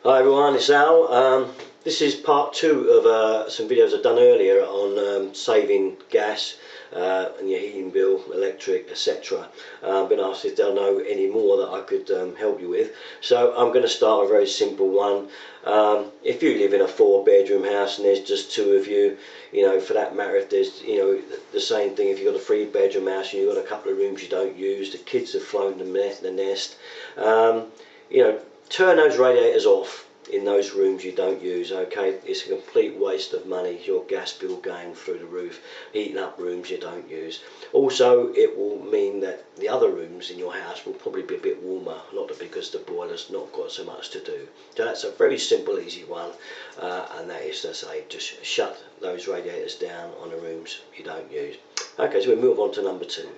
Hi everyone, it's Al. This is part two of some videos I've done earlier on saving gas and your heating bill, electric, etc. I've been asked if they'll know any more that I could help you with. So I'm going to start a very simple one. If you live in a 4-bedroom house and there's just two of you, for that matter, if there's, the same thing if you've got a 3-bedroom house and you've got a couple of rooms you don't use, the kids have flown the nest, turn those radiators off in those rooms you don't use. Okay, it's a complete waste of money, your gas bill going through the roof, heating up rooms you don't use. Also, it will mean that the other rooms in your house will probably be a bit warmer, not because the boiler's not got so much to do. So that's a very simple, easy one, and that is to say, just shut those radiators down on the rooms you don't use. Okay, so we move on to number two.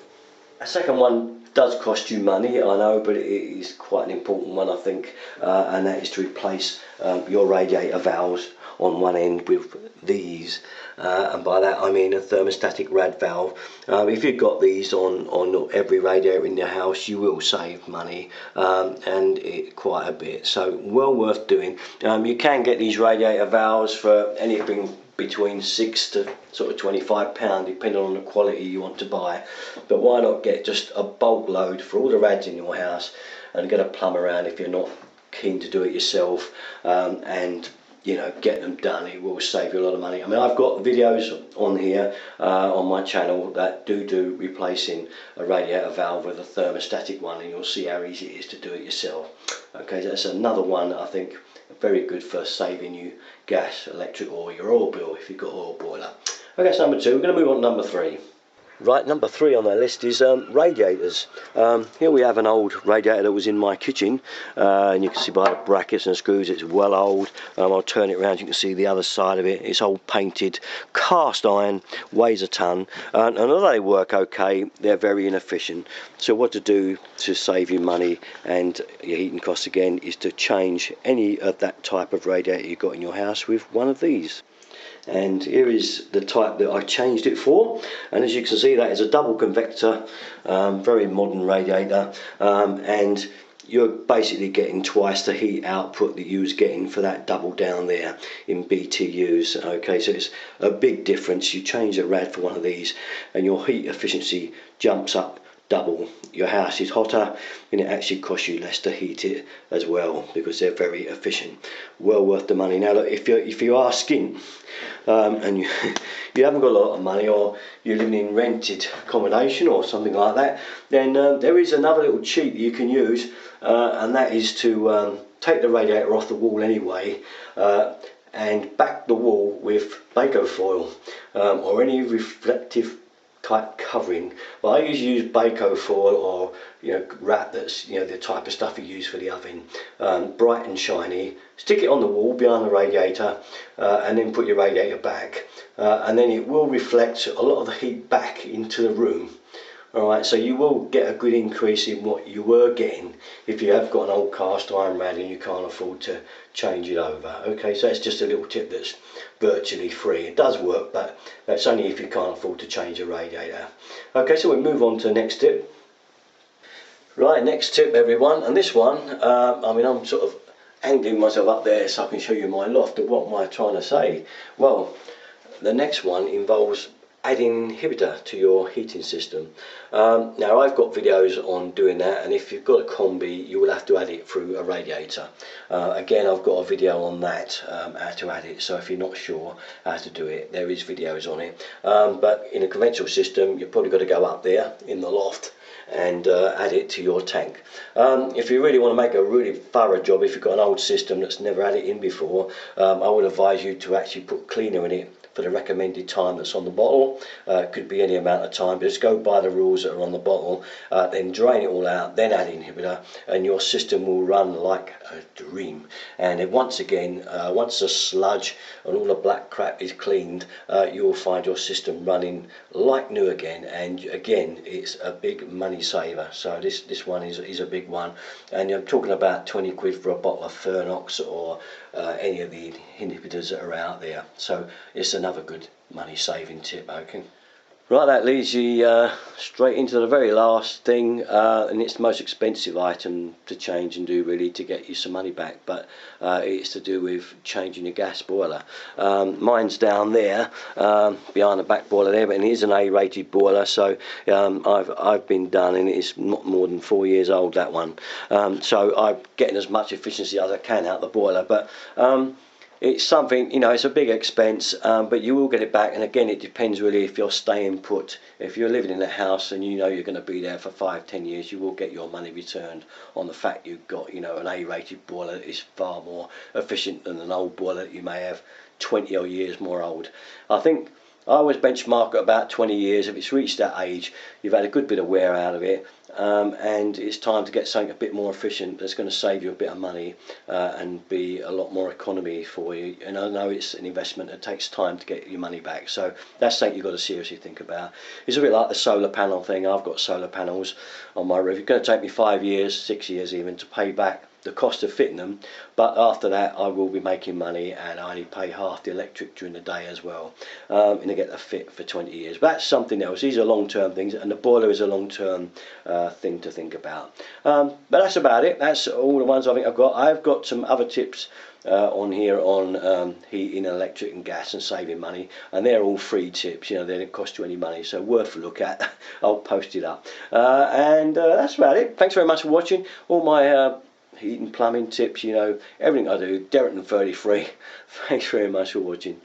A second one does cost you money, I know, but it is quite an important one, I think, and that is to replace your radiator valves on one end with these, and by that I mean a thermostatic rad valve. If you've got these on every radiator in your house, you will save money, and quite a bit, so well worth doing. You can get these radiator valves for anything between £6 to sort of £25, depending on the quality you want to buy. But why not get just a bulk load for all the rads in your house and get a plumber around if you're not keen to do it yourself, and get them done. It will save you a lot of money. I mean, I've got videos on here on my channel that do replacing a radiator valve with a thermostatic one, and you'll see how easy it is to do it yourself. Okay, so that's another one I think very good for saving you gas, electric, or your oil bill if you've got oil boiler. Okay, that's number two. We're going to move on to number three. Right, number three on our list is radiators. Here we have an old radiator that was in my kitchen, and you can see by the brackets and screws it's well old. I'll turn it around, you can see the other side of it. It's old painted, cast iron, weighs a ton, and although they work okay, they're very inefficient. So what to do to save you money and your heating costs again is to change any of that type of radiator you've got in your house with one of these. And here is the type that I changed it for, and as you can see, that is a double convector, very modern radiator, and you're basically getting twice the heat output that you was getting for that double down there in BTUs. Okay, so it's a big difference. You change the rad for one of these and your heat efficiency jumps up double. Your house is hotter and it actually costs you less to heat it as well, because they're very efficient. Well worth the money. Now look, if you are skint and you haven't got a lot of money, or you're living in rented accommodation or something like that, then there is another little cheat that you can use, and that is to take the radiator off the wall anyway, and back the wall with Bako foil, or any reflective type covering. Well, I usually use Bako foil, or wrap that's the type of stuff you use for the oven, bright and shiny. Stick it on the wall behind the radiator, and then put your radiator back, and then it will reflect a lot of the heat back into the room. Alright, so you will get a good increase in what you were getting if you have got an old cast iron rad and you can't afford to change it over. Okay, so that's just a little tip that's virtually free. It does work, but that's only if you can't afford to change a radiator. Okay, so we move on to the next tip. Right, next tip everyone, and this one, I mean, I'm sort of angling myself up there so I can show you my loft, but what am I trying to say? Well, the next one involves adding inhibitor to your heating system. Now I've got videos on doing that, and if you've got a combi you will have to add it through a radiator. Again, I've got a video on that, how to add it, so if you're not sure how to do it, there is videos on it. But in a conventional system you've probably got to go up there in the loft and add it to your tank. If you really want to make a really thorough job, if you've got an old system that's never had it in before, I would advise you to actually put cleaner in it for the recommended time that's on the bottle. Could be any amount of time, but just go by the rules that are on the bottle, then drain it all out, then add inhibitor, and your system will run like a dream. And once again, once the sludge and all the black crap is cleaned, you will find your system running like new again, and again it's a big money saver. So this one is a big one, and I'm talking about 20 quid for a bottle of Fernox or any of the inhibitors that are out there. So it's another good money saving tip. Okay, Right, that leads you straight into the very last thing, and it's the most expensive item to change and do really to get you some money back, but it's to do with changing your gas boiler. Mine's down there behind the back boiler there, but it is an A-rated boiler, so I've been done, and it's not more than 4 years old, that one. So I'm getting as much efficiency as I can out of the boiler, but it's something, you know, it's a big expense, but you will get it back. And again, it depends really if you're staying put. If you're living in a house and you know you're going to be there for 5-10 years, you will get your money returned on the fact you've got, you know, an A-rated boiler that is far more efficient than an old boiler that you may have 20 odd years more old. I think I always benchmark at about 20 years. If it's reached that age, you've had a good bit of wear out of it, and it's time to get something a bit more efficient that's going to save you a bit of money and be a lot more economy for you. And I know it's an investment that takes time to get your money back, so that's something you've got to seriously think about. It's a bit like the solar panel thing. I've got solar panels on my roof. It's going to take me 5 years, 6 years even, to pay back the cost of fitting them, but after that I will be making money, and I only pay half the electric during the day as well, and I get the fit for 20 years. But that's something else. These are long-term things, and the boiler is a long-term thing to think about. But that's about it. That's all the ones I think I've got. I've got some other tips on here on heating, electric and gas and saving money, and they're all free tips, you know, they don't cost you any money, so worth a look at. I'll post it up, and that's about it. Thanks very much for watching. All my heating, plumbing tips, you know, everything I do, Derek and 33. Thanks very much for watching.